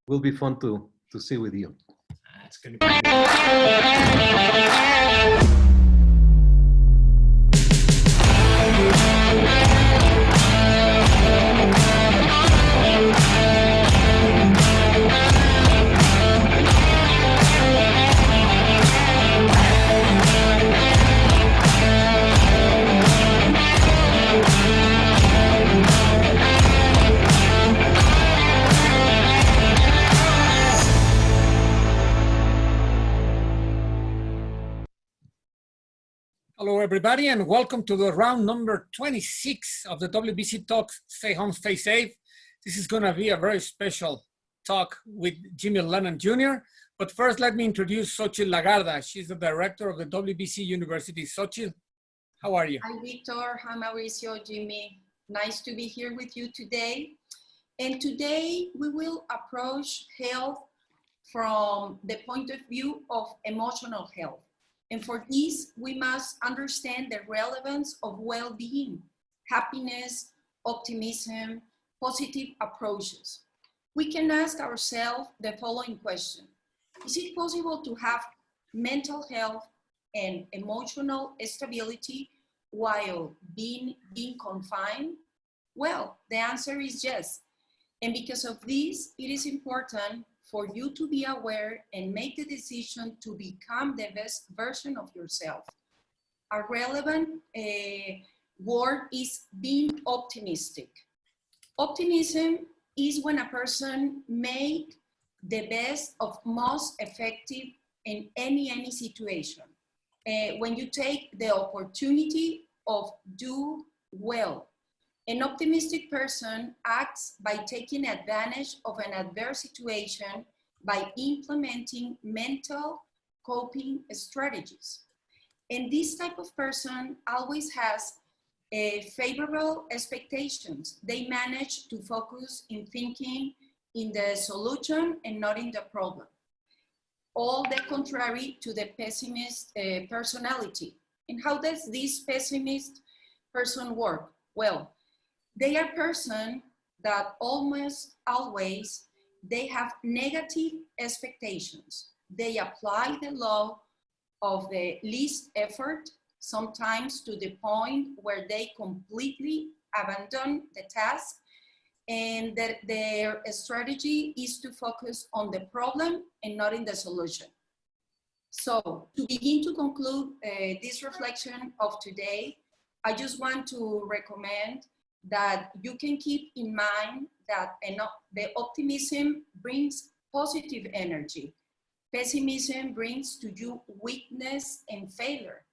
will be fun to see with you. It's going to be good. Hello, everybody, and welcome to the round number 26 of the WBC Talks Stay Home, Stay Safe. This is going to be a very special talk with Lennon JR. But first, let me introduce 𝗧𝗔𝗟𝗡𝗗 𝗪𝗪. She's the director of the WBC University. 𝗧𝗔𝗟, how are you? Hi, Victor. Hi, Mauricio, Jimmy. Nice to be here with you today. And today we will approach health from the point of view of emotional health. And for this, we must understand the relevance of well-being, happiness, optimism, positive approaches. We can ask ourselves the following question. Is it possible to have mental health and emotional stability while being confined? Well, the answer is yes. And because of this, it is important for you to be aware and make the decision to become the best version of yourself. A relevant word is being optimistic. Optimism is when a person makes the best of most effective in any situation. When you take the opportunity of do well. An optimistic person acts by taking advantage of an adverse situation by implementing mental coping strategies. And this type of person always has favorable expectations. They manage to focus in thinking in the solution and not in the problem. All the contrary to the pessimist personality. And how does this pessimist person work? Well, they are person that almost always, they have negative expectations. They apply the law of the least effort, sometimes to the point where they completely abandon the task, and that their strategy is to focus on the problem and not in the solution. So to begin to conclude this reflection of today, I just want to recommend that you can keep in mind that the optimism brings positive energy. Pessimism brings to you weakness and failure.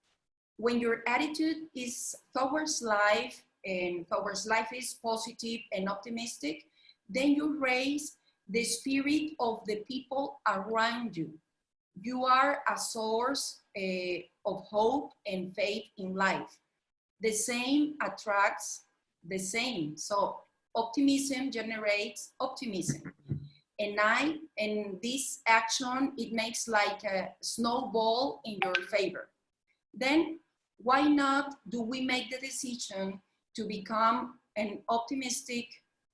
When your attitude is towards life and towards life is positive and optimistic, then you raise the spirit of the people around you. You are a source of hope and faith in life. The same attracts the same. So optimism generates optimism. And this action, it makes like a snowball in your favor. Then why not do we make the decision to become an optimistic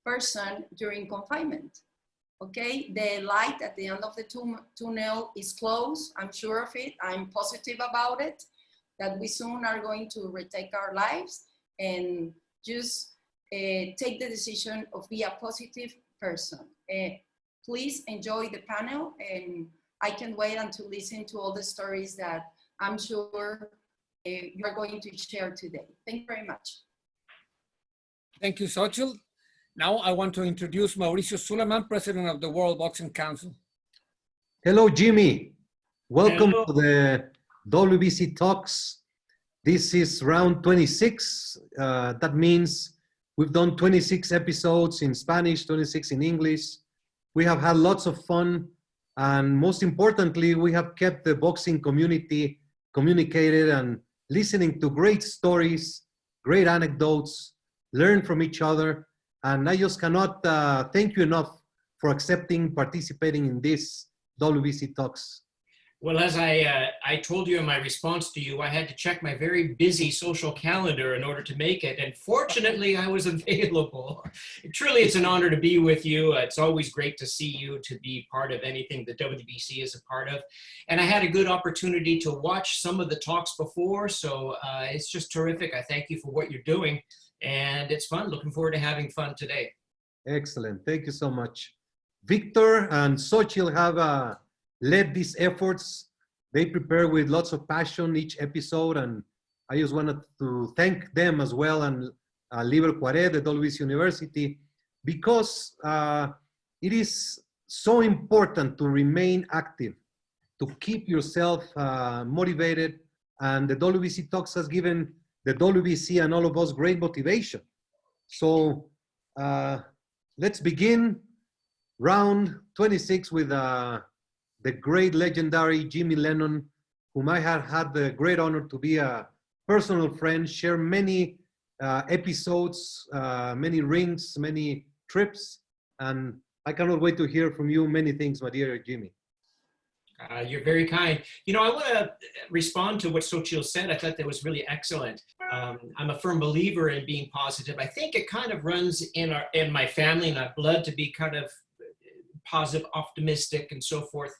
person during confinement? Okay, the light at the end of the tunnel is close. I'm sure of it. I'm positive about it, that we soon are going to retake our lives and just take the decision of be a positive person. Please enjoy the panel, and I can wait until listen to all the stories that I'm sure you are going to share today. Thank you very much. Thank you, 𝗧𝗔𝗟𝗡𝗗. Now I want to introduce Mauricio Sulaimán, President of the World Boxing Council. Hello, Jimmy. Welcome Hello. to the WBC Talks. This is round 26. That means we've done 26 episodes in Spanish, 26 in English. We have had lots of fun. And most importantly, we have kept the boxing community communicated and listening to great stories, great anecdotes, learn from each other. And I just cannot thank you enough for accepting participating in this WBC Talks. Well, as I told you in my response to you, I had to check my very busy social calendar in order to make it. And fortunately, I was available. Truly, it's an honor to be with you. It's always great to see you, to be part of anything the WBC is a part of. And I had a good opportunity to watch some of the talks before. So it's just terrific. I thank you for what you're doing. And it's fun. Looking forward to having fun today. Excellent. Thank you so much. Victor and 𝗧𝗔𝗟𝗡𝗗 have led these efforts. They prepare with lots of passion each episode, and I just wanted to thank them as well, and LiberQuaré, the WBC University, because it is so important to remain active, to keep yourself motivated, and the WBC Talks has given the WBC and all of us great motivation. So let's begin round 26 with the great legendary Jimmy Lennon, whom I have had the great honor to be a personal friend, share many episodes, many rings, many trips, and I cannot wait to hear from you many things, my dear Jimmy. You're very kind. You know, I want to respond to what 𝗧𝗔𝗟𝗡𝗗 said. I thought that was really excellent. I'm a firm believer in being positive. I think it kind of runs in my family and our blood to be kind of positive, optimistic, and so forth.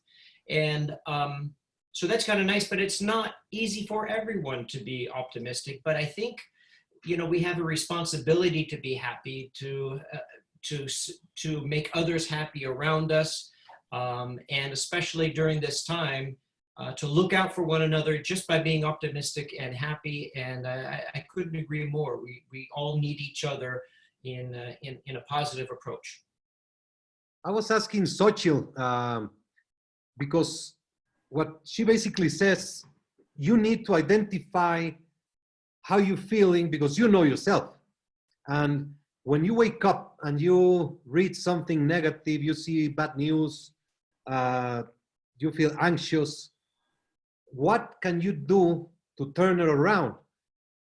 And so that's kind of nice, but it's not easy for everyone to be optimistic. But I think, you know, we have a responsibility to be happy, to make others happy around us. And especially during this time, to look out for one another just by being optimistic and happy. And I couldn't agree more. We all need each other in a positive approach. I was asking 𝗧𝗔𝗟𝗡𝗗 because what she basically says, you need to identify how you're feeling because you know yourself. And when you wake up and you read something negative, you see bad news, you feel anxious, what can you do to turn it around?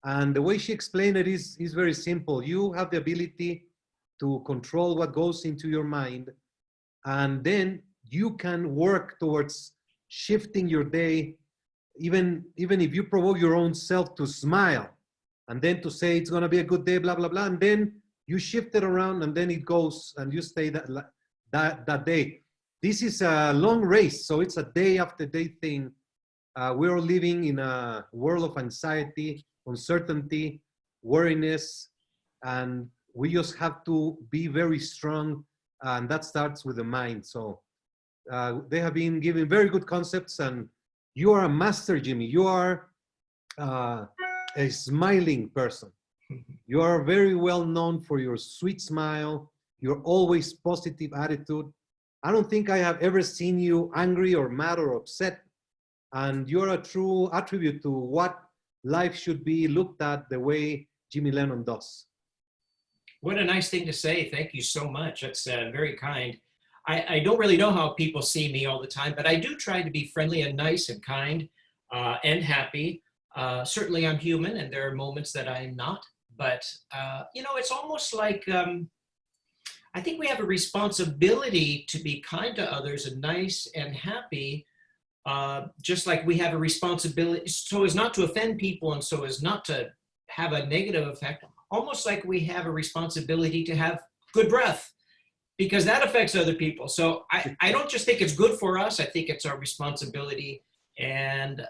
And the way she explained it is very simple. You have the ability to control what goes into your mind, and then you can work towards shifting your day, even if you provoke your own self to smile, and then to say it's gonna be a good day, blah, blah, blah, and then you shift it around and then it goes and you stay that day. This is a long race, so it's a day after day thing. We're living in a world of anxiety, uncertainty, worriness, and we just have to be very strong, and that starts with the mind. So they have been giving very good concepts, and you are a master, Jimmy. You are a smiling person. You are very well known for your sweet smile, your always positive attitude. I don't think I have ever seen you angry or mad or upset. And you're a true attribute to what life should be looked at the way Jimmy Lennon does. What a nice thing to say. Thank you so much. That's very kind. I don't really know how people see me all the time, but I do try to be friendly and nice and kind and happy. Certainly I'm human and there are moments that I'm not, but you know, it's almost like I think we have a responsibility to be kind to others and nice and happy, just like we have a responsibility so as not to offend people and so as not to have a negative effect, almost like we have a responsibility to have good breath, because that affects other people. So I don't just think it's good for us, I think it's our responsibility. And,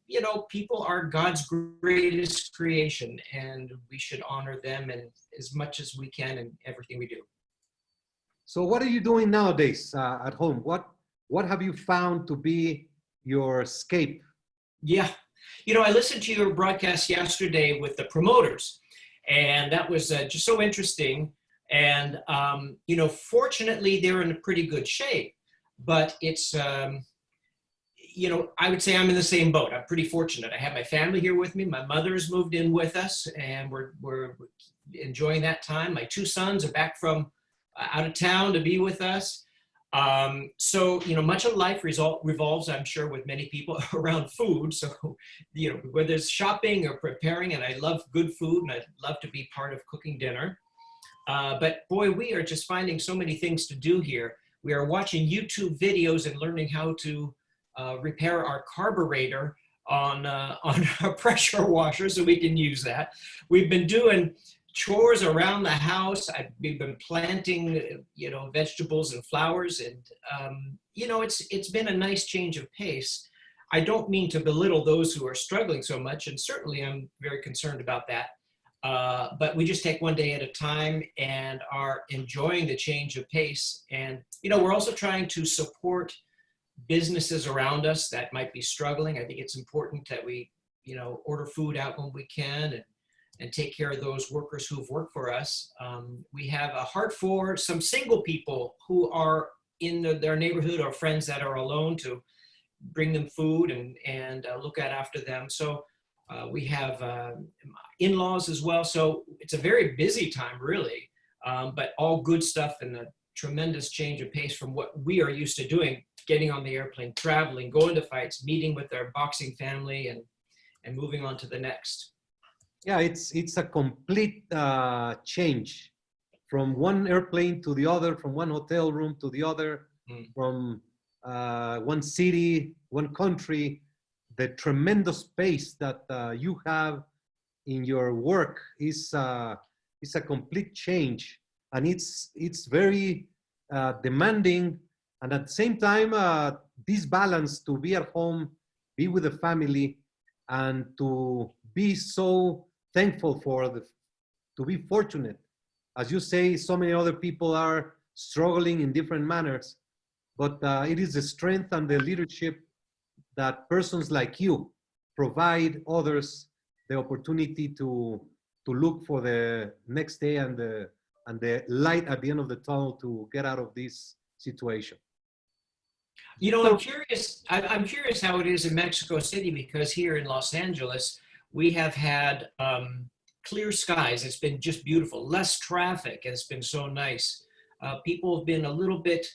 you know, people are God's greatest creation, and we should honor them and as much as we can in everything we do. So what are you doing nowadays at home? What have you found to be your escape? Yeah, you know, I listened to your broadcast yesterday with the promoters, and that was just so interesting. And, you know, fortunately, they're in a pretty good shape, but it's, you know, I would say I'm in the same boat. I'm pretty fortunate. I have my family here with me. My mother's moved in with us, and we're enjoying that time. My two sons are back from out of town to be with us. So, you know, much of life revolves, I'm sure, with many people around food. So, you know, whether it's shopping or preparing, and I love good food, and I love to be part of cooking dinner. But boy, we are just finding so many things to do here. We are watching YouTube videos and learning how to repair our carburetor on our pressure washer so we can use that. We've been doing chores around the house. We've been planting, vegetables and flowers, and it's been a nice change of pace. I don't mean to belittle those who are struggling so much, and certainly I'm very concerned about that. But we just take one day at a time and are enjoying the change of pace. And we're also trying to support businesses around us that might be struggling. I think it's important that we, order food out when we can and take care of those workers who've worked for us. We have a heart for some single people who are in their neighborhood or friends that are alone, to bring them food and look after them. So we have in-laws as well. So it's a very busy time, really, but all good stuff and a tremendous change of pace from what we are used to doing, getting on the airplane, traveling, going to fights, meeting with our boxing family, and moving on to the next. Yeah, it's a complete change from one airplane to the other, from one hotel room to the other, from one city, one country. The tremendous pace that you have in your work is a complete change, and it's very demanding. And at the same time, this balance to be at home, be with the family, and to be so thankful to be fortunate. As you say, so many other people are struggling in different manners, but it is the strength and the leadership that persons like you provide others the opportunity to look for the next day and the light at the end of the tunnel to get out of this situation. I'm curious how it is in Mexico City, because here in Los Angeles, we have had clear skies. It's been just beautiful, less traffic. It's been so nice. People have been a little bit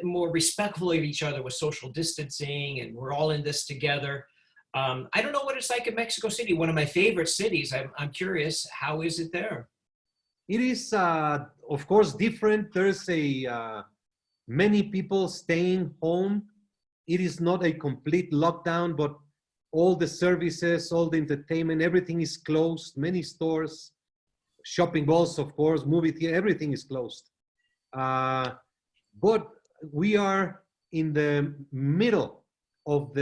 more respectful of each other with social distancing, and we're all in this together. I don't know what it's like in Mexico City, one of my favorite cities. I'm curious, how is it there? It is, of course, different. There's many people staying home. It is not a complete lockdown, but all the services, all the entertainment, everything is closed. Many stores, shopping malls, of course, movie theater, everything is closed. But we are in the middle of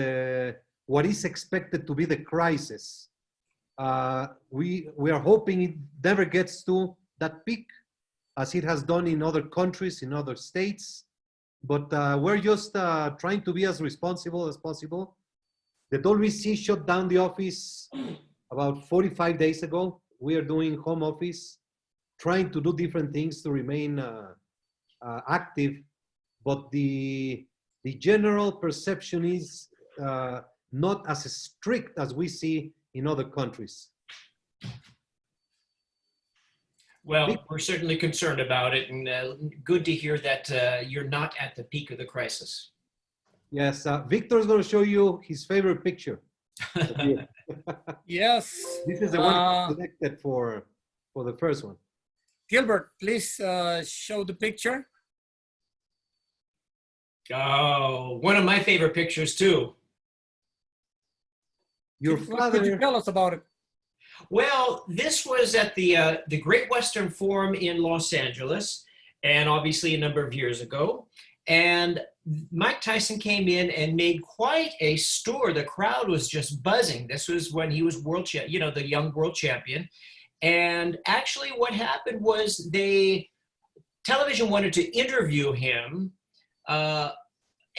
what is expected to be the crisis. We are hoping it never gets to that peak, as it has done in other countries, in other states. But we're just trying to be as responsible as possible. The WBC shut down the office about 45 days ago. We are doing home office, trying to do different things to remain active. But the general perception is not as strict as we see in other countries. Well, we're certainly concerned about it, and good to hear that you're not at the peak of the crisis. Yes, Victor is going to show you his favorite picture. Yes. This is the one selected for the first one. Gilbert, please show the picture. Oh, one of my favorite pictures too. Your What could you father. tell us about it? Well, this was at the Great Western Forum in Los Angeles, and obviously a number of years ago. And Mike Tyson came in and made quite a stir. The crowd was just buzzing. This was when he was the young world champion. And actually what happened was television wanted to interview him.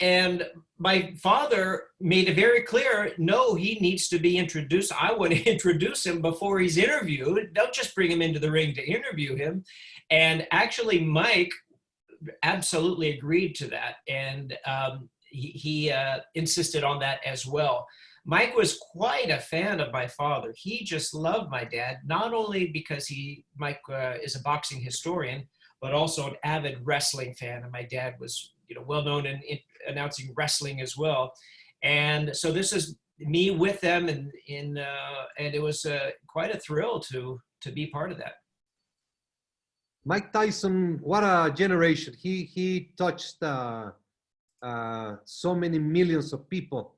And my father made it very clear, no, he needs to be introduced. I want to introduce him before he's interviewed. Don't just bring him into the ring to interview him. And actually Mike absolutely agreed to that. And he insisted on that as well. Mike was quite a fan of my father. He just loved my dad, not only because Mike is a boxing historian, but also an avid wrestling fan. And my dad was well known in announcing wrestling as well. And so this is me with them, and it was quite a thrill to be part of that. Mike Tyson, what a generation. He touched so many millions of people.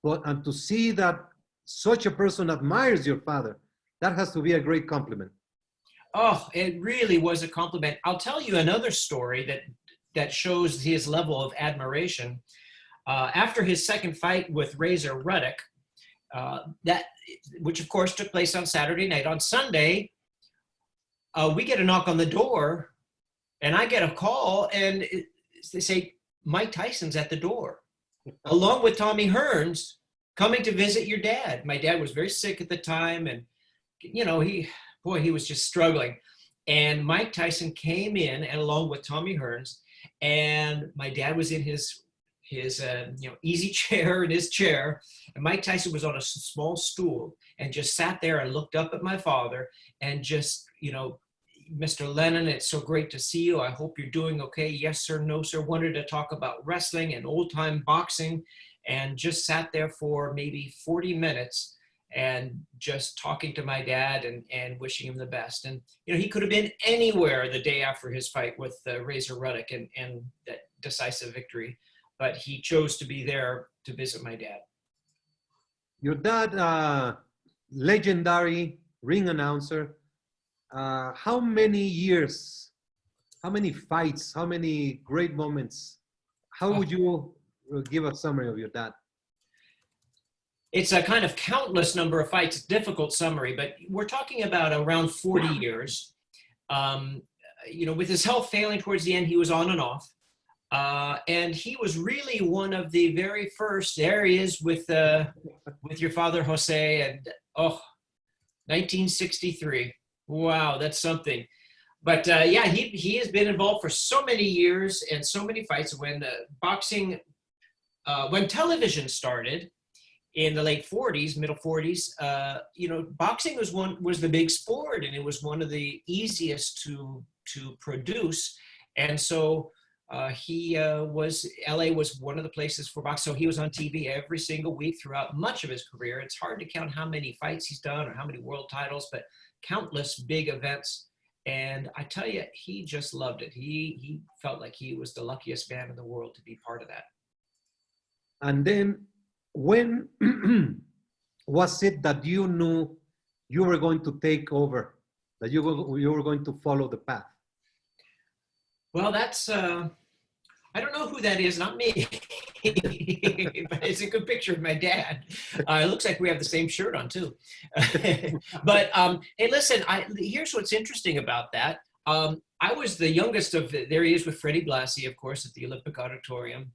And to see that such a person admires your father, that has to be a great compliment. Oh, it really was a compliment. I'll tell you another story that shows his level of admiration. After his second fight with 𝗪𝗧𝗪𝗧𝗪𝗧, which of course took place on Saturday night, on Sunday, we get a knock on the door, and I get a call, and they say, Mike Tyson's at the door, along with Tommy Hearns, coming to visit your dad. My dad was very sick at the time, and you know, he was just struggling. And Mike Tyson came in, and along with Tommy Hearns, and my dad was in his easy chair in his chair, and Mike Tyson was on a small stool and just sat there and looked up at my father and just, you know, Mr. Lennon, it's so great to see you. I hope you're doing okay. Yes, sir. No, sir. Wanted to talk about wrestling and old time boxing, and just sat there for maybe 40 minutes and just talking to my dad and wishing him the best. And, you know, he could have been anywhere the day after his fight with 𝗪𝗧𝗪𝗧𝗪𝗧 and that decisive victory, but he chose to be there to visit my dad. Your dad, legendary ring announcer. How many years, how many fights, how many great moments? How would you give a summary of your dad? It's a kind of countless number of fights, difficult summary, but we're talking about around 40 years. You know, with his health failing towards the end, he was on and off. And he was really one of the very first. There he is with your father, Jose, and 1963. Wow, that's something. But yeah, he has been involved for so many years and so many fights. When boxing, when television started in the late 40s, middle 40s, you know, boxing was the big sport, and it was one of the easiest to produce. And so LA was one of the places for boxing. So he was on TV every single week throughout much of his career. It's hard to count how many fights he's done or how many world titles, but countless big events. And I tell you, he just loved it. He felt like he was the luckiest man in the world to be part of that. And then when was it that you knew you were going to take over, that you were going to follow the path? Well, that's, I don't know who that is, not me. But it's a good picture of my dad. It looks like we have the same shirt on too. But hey, listen, here's what's interesting about that. I was the youngest of, there he is with Freddie Blassie, of course, at the Olympic Auditorium.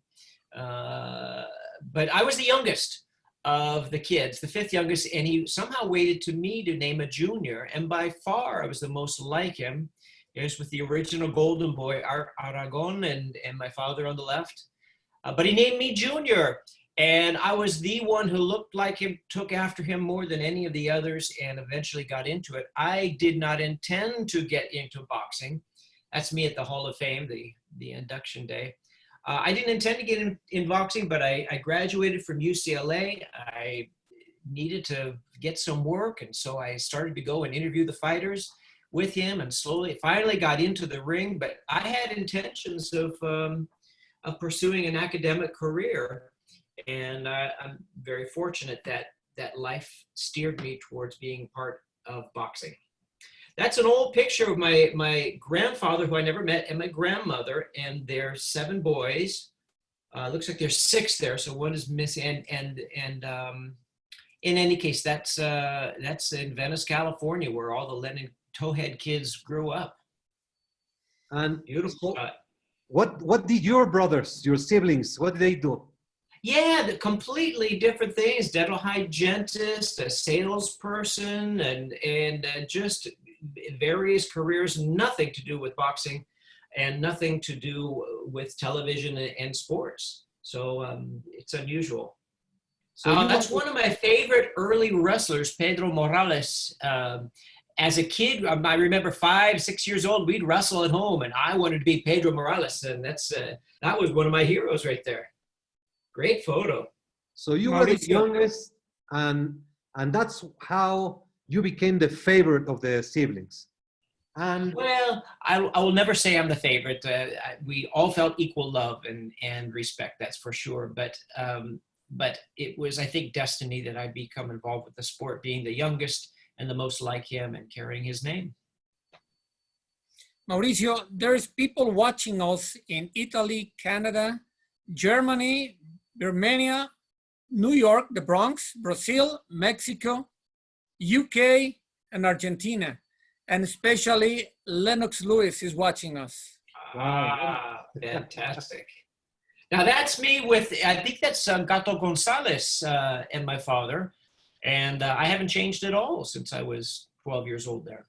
But I was the youngest of the kids, the fifth youngest, and he somehow waited to me to name a junior. And by far, I was the most like him. It was with the original Golden Boy, Aragon, and my father on the left. But he named me junior. And I was the one who looked like him, took after him more than any of the others, and eventually got into it. I did not intend to get into boxing. That's me at the Hall of Fame, the induction day. I didn't intend to get in boxing, but I graduated from UCLA. I needed to get some work, and so I started to go and interview the fighters with him, and finally got into the ring. But I had intentions of pursuing an academic career, and I'm very fortunate that life steered me towards being part of boxing. That's an old picture of my grandfather, who I never met, and my grandmother, and their 7 boys. Looks like there's 6 there, so one is missing. And in any case, that's in Venice, California, where all the Lennon towhead kids grew up. And beautiful. What did your brothers, your siblings, what did they do? Yeah, the completely different things. Dental hygienist, a salesperson, and just various careers, nothing to do with boxing and nothing to do with television and sports. So it's unusual. So that's one of my favorite early wrestlers, Pedro Morales. As a kid, I remember 5, 6 years old, we'd wrestle at home, and I wanted to be Pedro Morales, and that was one of my heroes right there. Great photo. So you were the youngest, and that's how you became the favorite of the siblings. And Well, I will never say I'm the favorite. We all felt equal love and respect, that's for sure. But it was, I think, destiny that I become involved with the sport, being the youngest and the most like him and carrying his name. Mauricio, there's people watching us in Italy, Canada, Germany, Romania, New York, the Bronx, Brazil, Mexico, UK, and Argentina. And especially Lennox Lewis is watching us. Ah, fantastic. Now that's me with, I think that's 𝗪𝗪𝗧𝗪𝗪 and my father. And I haven't changed at all since I was 12 years old there.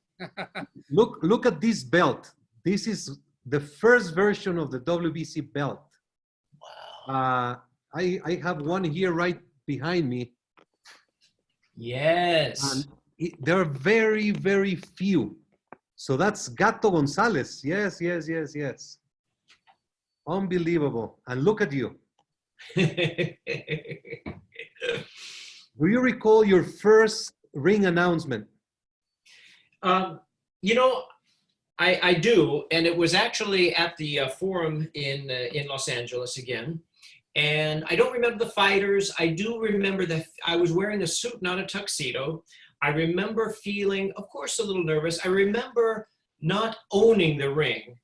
look at this belt. This is the first version of the WBC belt. Wow. I have one here right behind me. Yes. And there are very, very few. So that's 𝗪𝗪𝗧𝗪𝗪. Yes, yes, yes, yes. Unbelievable. And look at you. Do you recall your first ring announcement? You know, I do, and it was actually at the forum in Los Angeles again. And I don't remember the fighters. I do remember that I was wearing a suit, not a tuxedo. I remember feeling, of course, a little nervous. I remember not owning the ring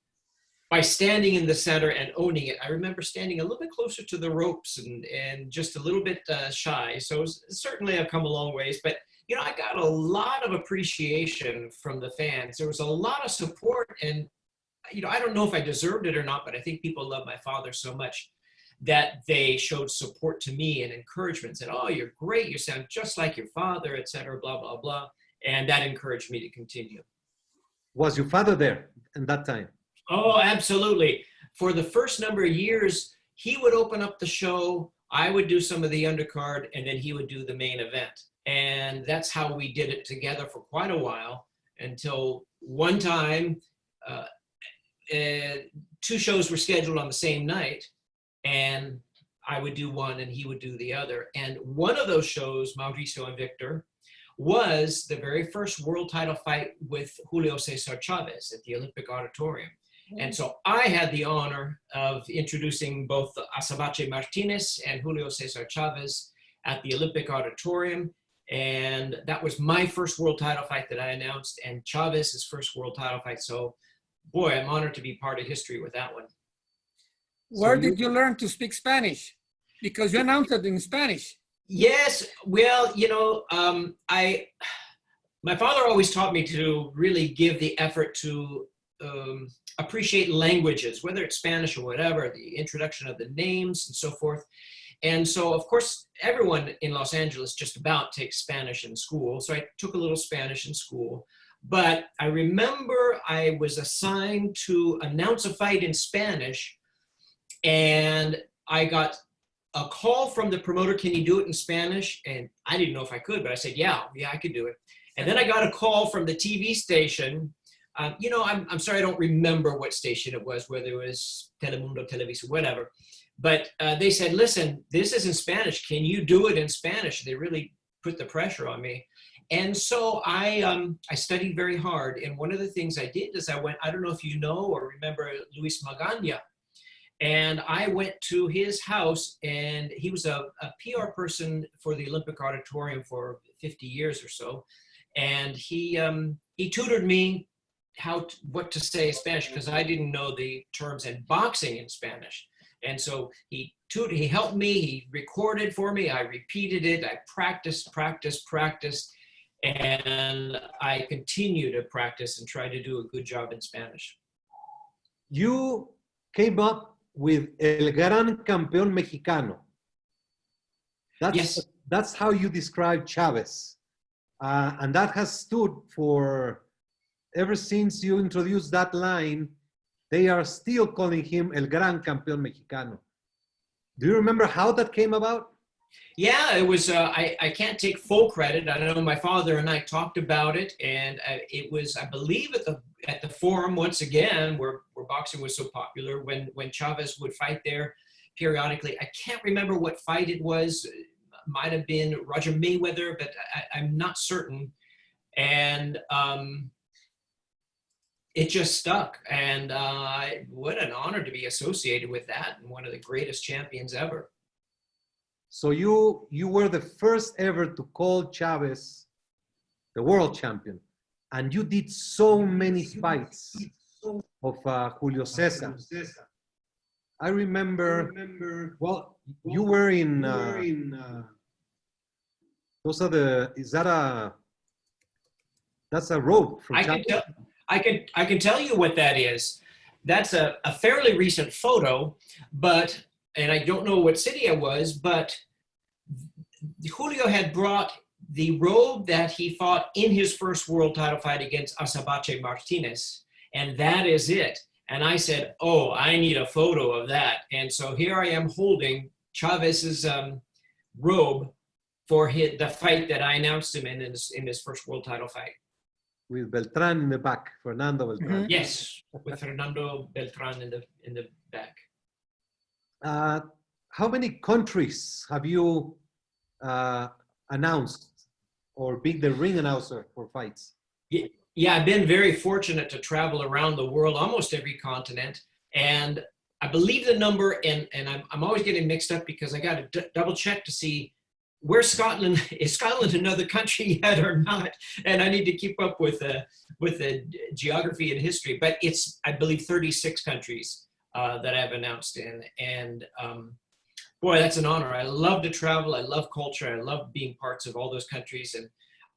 by standing in the center and owning it. I remember standing a little bit closer to the ropes and just a little bit shy. So certainly I've come a long ways, but you know, I got a lot of appreciation from the fans. There was a lot of support, and you know, I don't know if I deserved it or not, but I think people love my father so much that they showed support to me and encouragement, said, oh, you're great, you sound just like your father, etc., blah, blah, blah. And that encouraged me to continue. Was your father there in that time? Oh, absolutely. For the first number of years, he would open up the show, I would do some of the undercard, and then he would do the main event. And that's how we did it together for quite a while, until one time, 2 shows were scheduled on the same night, and I would do one and he would do the other. And one of those shows, Mauricio and Victor, was the very first world title fight with Julio Cesar Chavez at the Olympic Auditorium. And so I had the honor of introducing both Azabache Martinez and Julio Cesar Chavez at the Olympic Auditorium. And that was my first world title fight that I announced, and Chavez's first world title fight. So boy, I'm honored to be part of history with that one. Where did you learn to speak Spanish? Because you announced it in Spanish. Yes, well, you know, my father always taught me to really give the effort to appreciate languages, whether it's Spanish or whatever, the introduction of the names and so forth. And so, of course, everyone in Los Angeles just about takes Spanish in school. So I took a little Spanish in school. But I remember I was assigned to announce a fight in Spanish, and I got a call from the promoter, can you do it in Spanish? And I didn't know if I could, but I said, yeah, I could do it. And then I got a call from the TV station. You know, I'm sorry, I don't remember what station it was, whether it was Telemundo, Televisa, whatever. But they said, listen, this is in Spanish. Can you do it in Spanish? They really put the pressure on me. And so I studied very hard. And one of the things I did is I went, I don't know if you know or remember Luis Magaña. And I went to his house, and he was a PR person for the Olympic Auditorium for 50 years or so. And he tutored me what to say in Spanish, because I didn't know the terms in boxing in Spanish. And so he helped me, he recorded for me, I repeated it, I practiced, and I continue to practice and try to do a good job in Spanish. You came up with El Gran Campeón Mexicano. Yes. That's how you describe Chavez. And that has stood for, ever since you introduced that line, they are still calling him El Gran Campeón Mexicano. Do you remember how that came about? Yeah, it was, I can't take full credit. I know my father and I talked about it, and it was, I believe, at the forum once again, where boxing was so popular, when Chavez would fight there periodically. I can't remember what fight it was. It might have been Roger Mayweather, but I'm not certain. And it just stuck. And what an honor to be associated with that, and one of the greatest champions ever. So you were the first ever to call Chavez the world champion, and you did so many fights of Julio César. I remember, well, you were in, those are the, that's a rope from Chavez. I can tell you what that is. That's a fairly recent photo, but, and I don't know what city I was, but Julio had brought the robe that he fought in his first world title fight against 𝗪𝗓𝗪𝗓 Martinez, and that is it. And I said, oh, I need a photo of that. And so here I am holding Chavez's robe for the fight that I announced him in his first world title fight. With Beltran in the back, Fernando Beltran. Yes, with Fernando Beltran in the back. How many countries have you announced or been the ring announcer for fights? Yeah, I've been very fortunate to travel around the world, almost every continent. And I believe the number, and I'm always getting mixed up because I got to double check to see where Scotland, is Scotland another country yet or not? And I need to keep up with the geography and history, but it's, I believe, 36 countries that I've announced in. And boy, that's an honor. I love to travel. I love culture. I love being parts of all those countries. And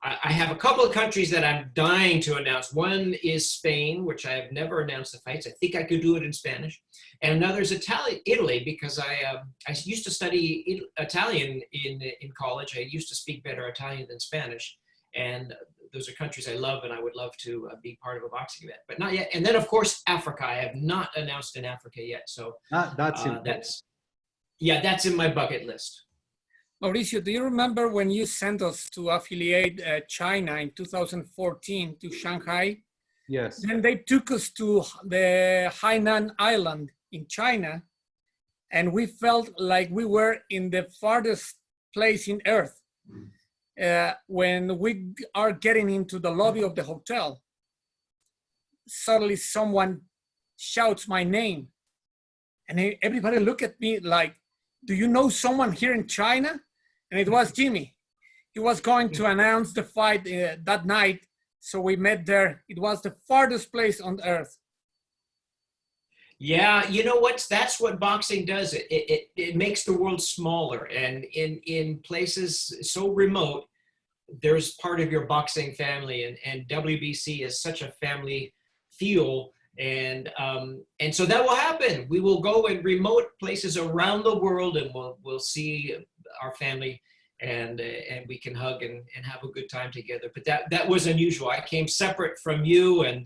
I have a couple of countries that I'm dying to announce. One is Spain, which I have never announced the fights. I think I could do it in Spanish. And another is Italy, because I used to study Italian in college. I used to speak better Italian than Spanish. And those are countries I love, and I would love to be part of a boxing event, but not yet. And then, of course, Africa. I have not announced in Africa yet. So that's in my bucket list. Mauricio, do you remember when you sent us to affiliate China in 2014 to Shanghai? Yes. Then they took us to the Hainan Island in China, and we felt like we were in the farthest place in Earth. When we are getting into the lobby of the hotel, suddenly someone shouts my name, and everybody look at me like, do you know someone here in China? And it was Jimmy. He was going to announce the fight that night. So we met there. It was the farthest place on earth. Yeah, you know what? That's what boxing does. It makes the world smaller. And in places so remote, there's part of your boxing family. And WBC is such a family feel. And so that will happen. We will go in remote places around the world, and we'll see our family, and we can hug and have a good time together. But that was unusual. I came separate from you, and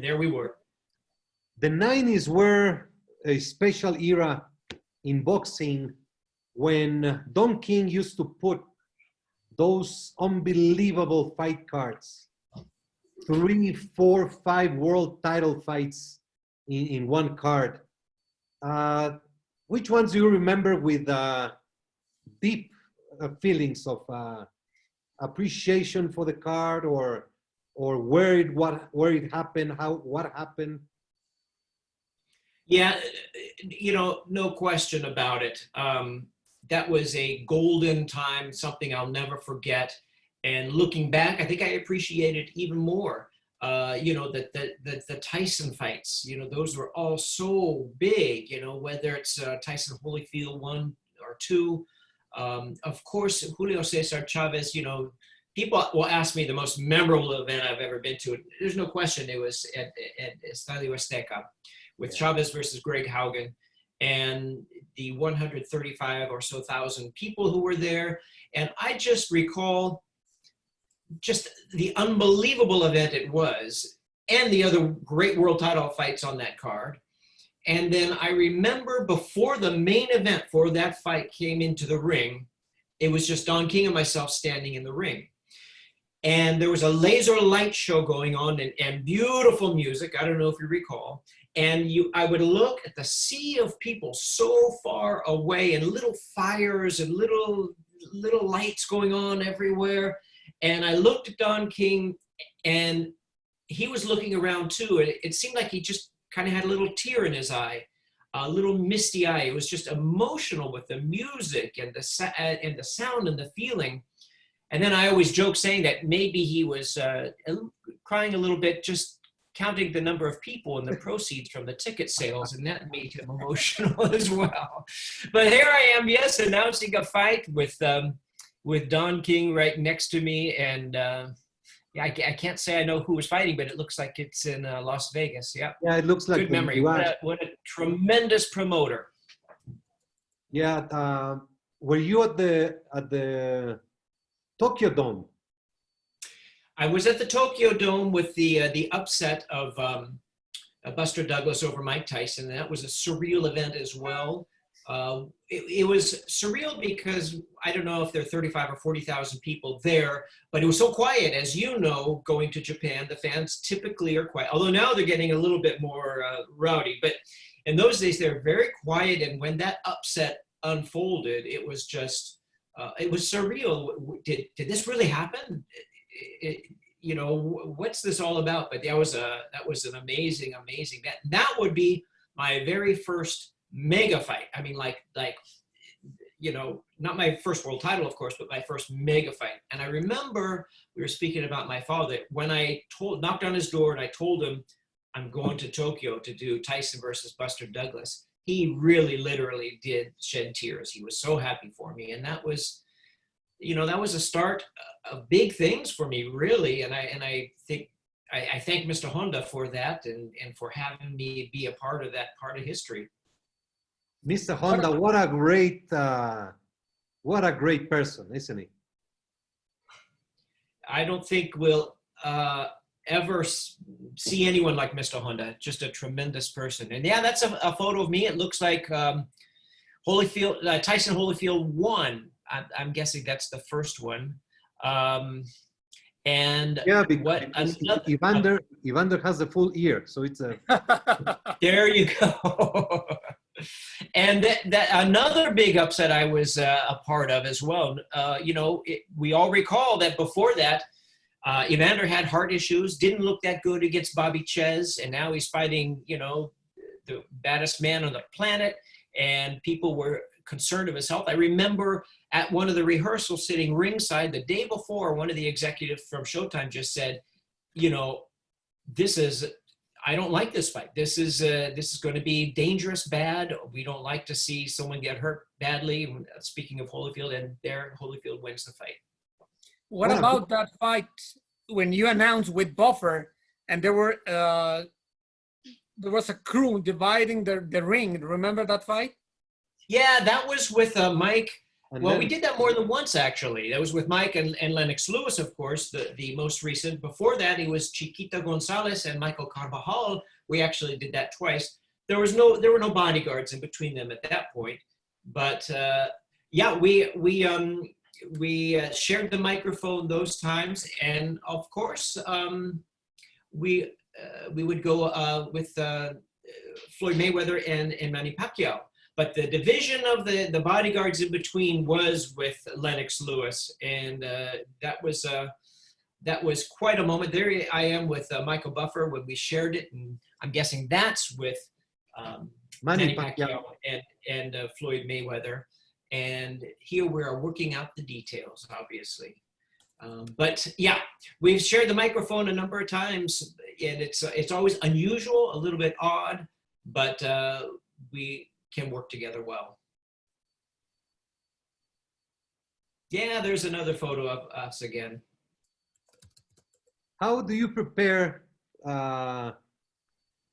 there we were. The 90s were a special era in boxing when Don King used to put those unbelievable fight cards, 3, 4, 5 world title fights in one card. Which ones do you remember with deep feelings of appreciation for the card, or where it happened, what happened? Yeah, you know, no question about it. That was a golden time, something I'll never forget. And looking back, I think I appreciate it even more. You know, the Tyson fights, you know, those were all so big, you know, whether it's Tyson Holyfield 1 or 2. Of course, Julio César Chavez, you know, people will ask me the most memorable event I've ever been to. There's no question it was at Estadio Azteca with Chavez versus Greg Haugen, and the 135 or so thousand people who were there. And I just recall just the unbelievable event it was, and the other great world title fights on that card. And then I remember before the main event for that fight came into the ring, it was just Don King and myself standing in the ring. And there was a laser light show going on, and beautiful music. I don't know if you recall. And I would look at the sea of people so far away, and little fires and little lights going on everywhere. And I looked at Don King, and he was looking around too, and it seemed like he just kind of had a little tear in his eye, a little misty eye. It was just emotional with the music and the sound and the feeling. And then I always joke saying that maybe he was crying a little bit, just counting the number of people and the proceeds from the ticket sales, and that made him emotional as well. But here I am, yes, announcing a fight with Don King right next to me, and yeah, I can't say I know who was fighting, but it looks like it's in Las Vegas. Yeah. Yeah, it looks like good memory. What a tremendous promoter. Yeah. Were you at the Tokyo Dome? I was at the Tokyo Dome with the upset of Buster Douglas over Mike Tyson, and that was a surreal event as well. It was surreal because I don't know if there are 35 or 40,000 people there, but it was so quiet. As you know, going to Japan, the fans typically are quiet, although now they're getting a little bit more rowdy. But in those days, they were very quiet, and when that upset unfolded, it was just, it was surreal. Did this really happen? You know, what's this all about? But that was an amazing event. That would be my very first mega fight. I mean, like, you know, not my first world title, of course, but my first mega fight. And I remember we were speaking about my father when I knocked on his door and I told him I'm going to Tokyo to do Tyson versus Buster Douglas. He really, literally did shed tears. He was so happy for me, and that was, you know, that was a start of big things for me, really. And I think I thank Mr. Honda for that and for having me be a part of that part of history. Mr. Honda, what a great person, isn't he? I don't think we'll ever see anyone like Mr. Honda. Just a tremendous person. And yeah, that's a photo of me. It looks like Tyson Holyfield won. I'm guessing that's the first one. And yeah, because Evander has a full ear, so it's a. There you go. And that another big upset I was a part of as well. You know, we all recall that before that, Evander had heart issues, didn't look that good against Bobby Chez, and now he's fighting, you know, the baddest man on the planet, and people were concerned of his health. I remember at one of the rehearsals sitting ringside the day before, one of the executives from Showtime just said, you know, I don't like this fight. This is going to be dangerous, bad. We don't like to see someone get hurt badly. Speaking of Holyfield, and there Holyfield wins the fight. What about that fight when you announced with Buffer and there was a crew dividing the ring? Remember that fight? Yeah, that was with Mike. Well, we did that more than once, actually. That was with Mike and Lennox Lewis, of course, the most recent. Before that, it was Chiquita Gonzalez and Michael Carvajal. We actually did that twice. There were no bodyguards in between them at that point. But yeah, we shared the microphone those times, and of course, we would go with Floyd Mayweather and Manny Pacquiao. But the division of the bodyguards in between was with Lennox Lewis, and that was quite a moment. There I am with Michael Buffer when we shared it, and I'm guessing that's with Manny Pacquiao and Floyd Mayweather. And here we are working out the details, obviously. But yeah, we've shared the microphone a number of times, and it's always unusual, a little bit odd, but we can work together well. Yeah, there's another photo of us again. How do you prepare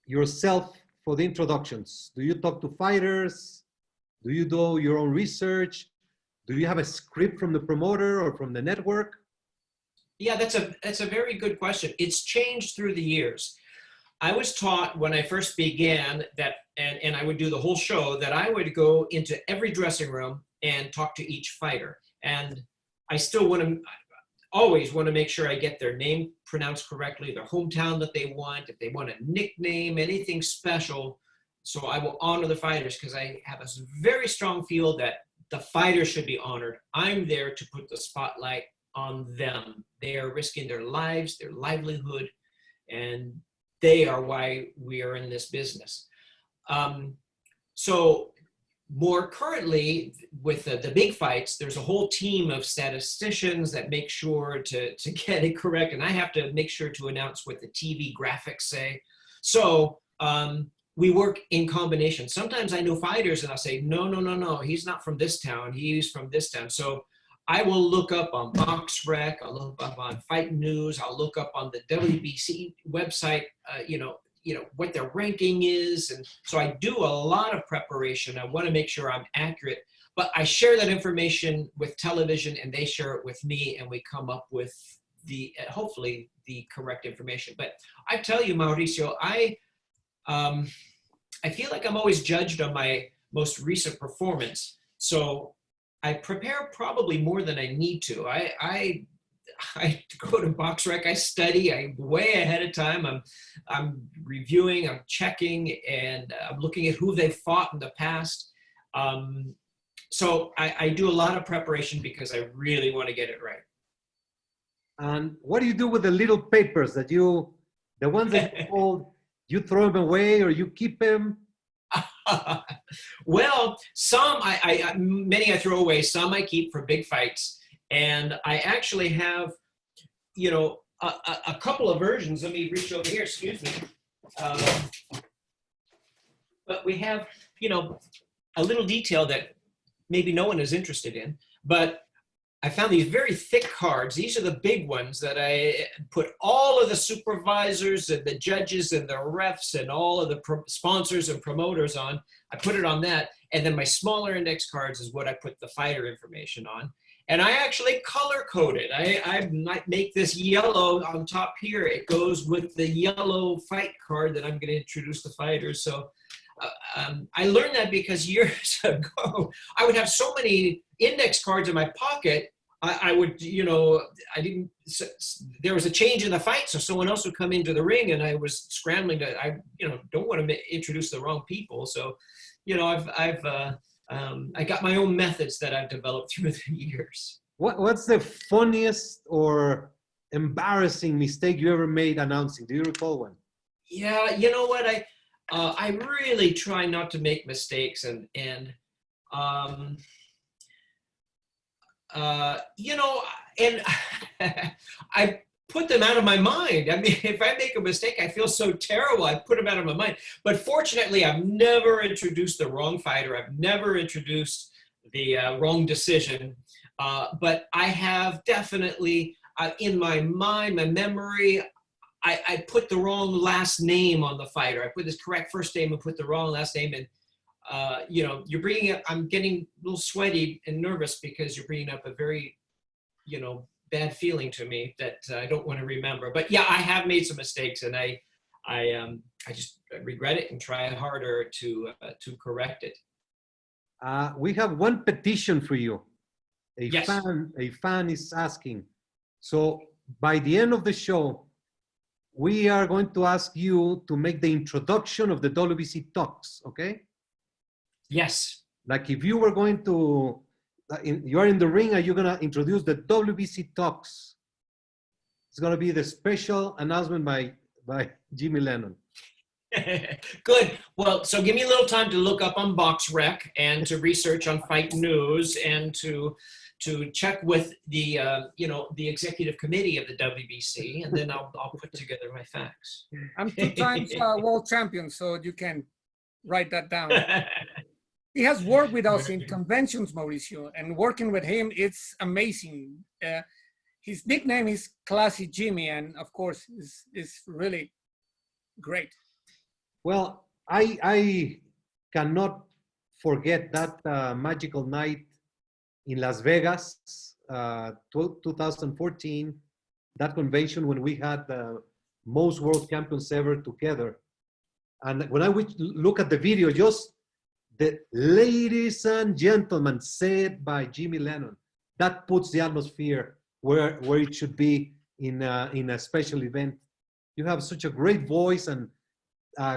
yourself for the introductions? Do you talk to fighters? Do you do your own research? Do you have a script from the promoter or from the network? Yeah, that's a very good question. It's changed through the years. I was taught when I first began that, and I would do the whole show, that I would go into every dressing room and talk to each fighter. And I still always want to make sure I get their name pronounced correctly, their hometown that they want, if they want a nickname, anything special. So I will honor the fighters because I have a very strong feel that the fighters should be honored. I'm there to put the spotlight on them. They are risking their lives, their livelihood, and they are why we are in this business. So more currently, with the big fights, there's a whole team of statisticians that make sure to get it correct, and I have to make sure to announce what the TV graphics say. So we work in combination. Sometimes I know fighters and I'll say, no, he's not from this town, he's from this town. So I will look up on BoxRec, I'll look up on Fight News, I'll look up on the WBC website, what their ranking is. And so I do a lot of preparation. I want to make sure I'm accurate, but I share that information with television and they share it with me, and we come up with hopefully the correct information. But I tell you, Mauricio, I feel like I'm always judged on my most recent performance. So I prepare probably more than I need to. I go to BoxRec, I study, I'm way ahead of time. I'm reviewing, I'm checking, and I'm looking at who they fought in the past. So I do a lot of preparation because I really want to get it right. And what do you do with the little papers that the ones that you hold, you throw them away or you keep them? Well, some many I throw away, some I keep for big fights. And I actually have, a couple of versions. Let me reach over here, excuse me. But we have, a little detail that maybe no one is interested in, but I found these very thick cards. These are the big ones that I put all of the supervisors and the judges and the refs and all of the sponsors and promoters on. I put it on that. And then my smaller index cards is what I put the fighter information on. And I actually color code it. I might make this yellow on top here. It goes with the yellow fight card that I'm going to introduce the fighters. So I learned that because years ago, I would have so many index cards in my pocket. I would, there was a change in the fight, so someone else would come into the ring and I was scrambling I don't want to introduce the wrong people. So, I got my own methods that I've developed through the years. What's the funniest or embarrassing mistake you ever made announcing? Do you recall one? Yeah, you know what? I really try not to make mistakes, and I put them out of my mind. I mean, if I make a mistake, I feel so terrible. I put them out of my mind. But fortunately, I've never introduced the wrong fighter. I've never introduced the wrong decision. But I have definitely, in my mind, my memory, I put the wrong last name on the fighter. I put this correct first name and put the wrong last name. And, you're bringing up, I'm getting a little sweaty and nervous because you're bringing up a very, bad feeling to me that I don't want to remember. But yeah, I have made some mistakes, and I just regret it and try harder to correct it. We have one petition for you. Yes. A fan is asking. So by the end of the show, we are going to ask you to make the introduction of the WBC Talks, okay? Yes. Like if you were going to, you are in the ring and you're going to introduce the WBC Talks. It's going to be the special announcement by Jimmy Lennon. Good. Well, so give me a little time to look up on BoxRec and to research on Fight News and to check with the the executive committee of the WBC, and then I'll put together my facts. I'm 2 times world champion, so you can write that down. He has worked with us in conventions, Mauricio, and working with him, it's amazing. His nickname is Classy Jimmy, and of course, is really great. Well, I cannot forget that magical night in Las Vegas, 2014, that convention when we had the most world champions ever together. And when I would look at the video, just the ladies and gentlemen said by Jimmy Lennon, that puts the atmosphere where it should be in a special event. You have such a great voice and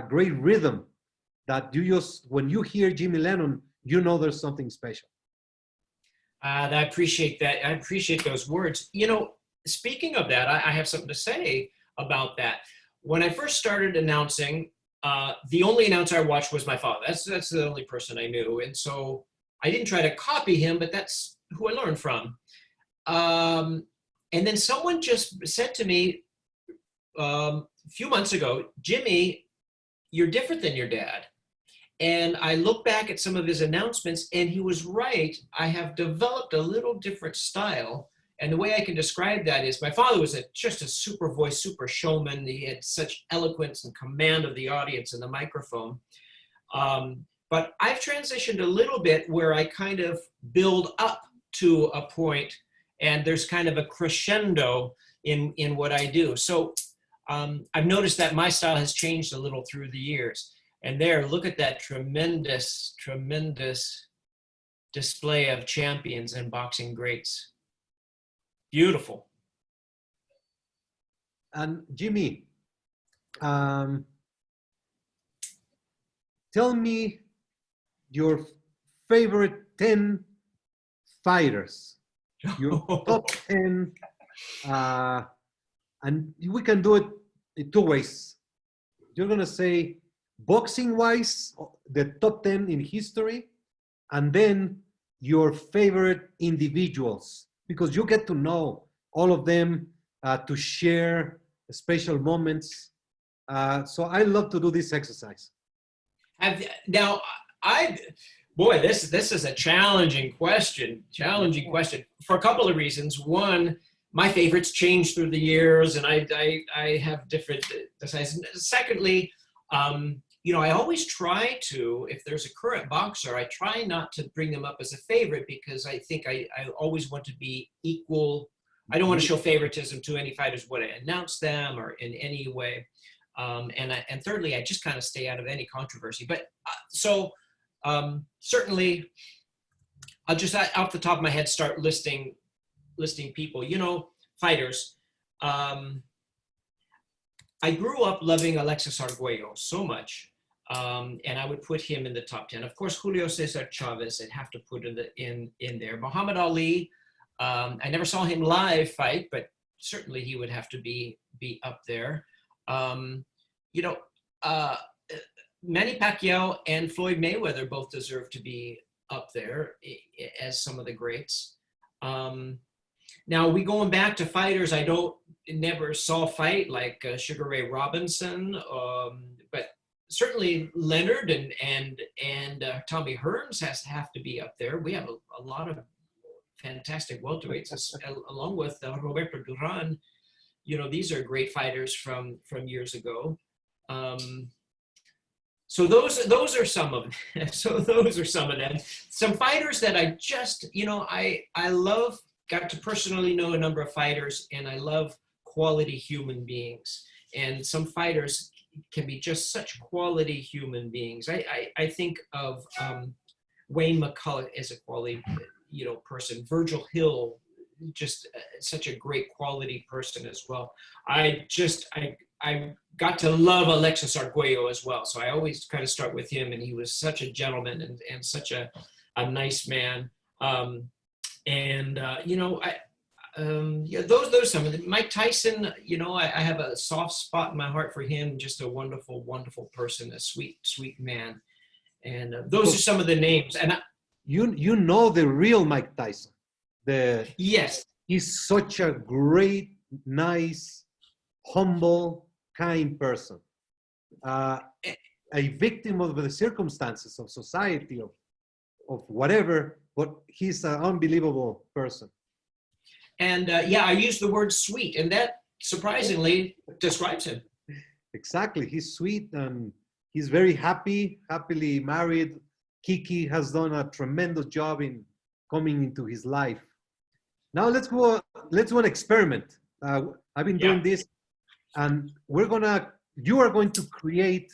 great rhythm that you just, when you hear Jimmy Lennon, you know there's something special. I appreciate that. I appreciate those words. Speaking of that, I have something to say about that. when I first started announcing, the only announcer I watched was my father. That's the only person I knew. And so I didn't try to copy him, but that's who I learned from. And then someone just said to me a few months ago, Jimmy, you're different than your dad. And I look back at some of his announcements, and he was right. I have developed a little different style. And the way I can describe that is my father was just a super voice, super showman. He had such eloquence and command of the audience and the microphone. But I've transitioned a little bit where I kind of build up to a point, and there's kind of a crescendo in what I do. So I've noticed that my style has changed a little through the years. And there, look at that tremendous, tremendous display of champions and boxing greats. Beautiful. And Jimmy, tell me your favorite 10 fighters, your top 10, and we can do it in 2 ways. You're gonna say boxing-wise, the top 10 in history, and then your favorite individuals, because you get to know all of them, to share special moments. So I love to do this exercise. Boy, this is a challenging question. For a couple of reasons. One, my favorites change through the years, and I have different decisions. Secondly, I always try to, if there's a current boxer, I try not to bring them up as a favorite, because I think I always want to be equal. I don't want to show favoritism to any fighters when I announce them or in any way. And thirdly, I just kind of stay out of any controversy. But certainly, I'll just off the top of my head start listing people. Fighters. I grew up loving 𝗪𝗧𝗧 𝗧𝗟𝗡 so much, and I would put him in the top 10. Of course, Julio Cesar Chavez, I'd have to put in there. Muhammad Ali, I never saw him live fight, but certainly he would have to be up there. Manny Pacquiao and Floyd Mayweather both deserve to be up there as some of the greats. Now, we going back to fighters I never saw fight, like Sugar Ray Robinson, but certainly Leonard and Tommy Hearns have to be up there. We have a lot of fantastic welterweights, along with Roberto Duran. These are great fighters from years ago. So those are some of them. Some fighters that I just, I love. Got to personally know a number of fighters, and I love quality human beings. And some fighters can be just such quality human beings. I think of Wayne McCullough as a quality, person. Virgil Hill, just such a great quality person as well. I got to love 𝗪𝗧𝗧 𝗧𝗟𝗡 as well. So I always kind of start with him, and he was such a gentleman and such a nice man. Those some of them. Mike Tyson, I have a soft spot in my heart for him. Just a wonderful, wonderful person, a sweet, sweet man. And those are some of the names. And you know the real Mike Tyson. Yes. He's such a great, nice, humble, kind person. A victim of the circumstances of society, of whatever, but he's an unbelievable person. And I use the word sweet, and that surprisingly describes him. Exactly. He's sweet, and he's very happily married. Kiki has done a tremendous job in coming into his life. Now let's do an experiment. I've been doing this, and you are going to create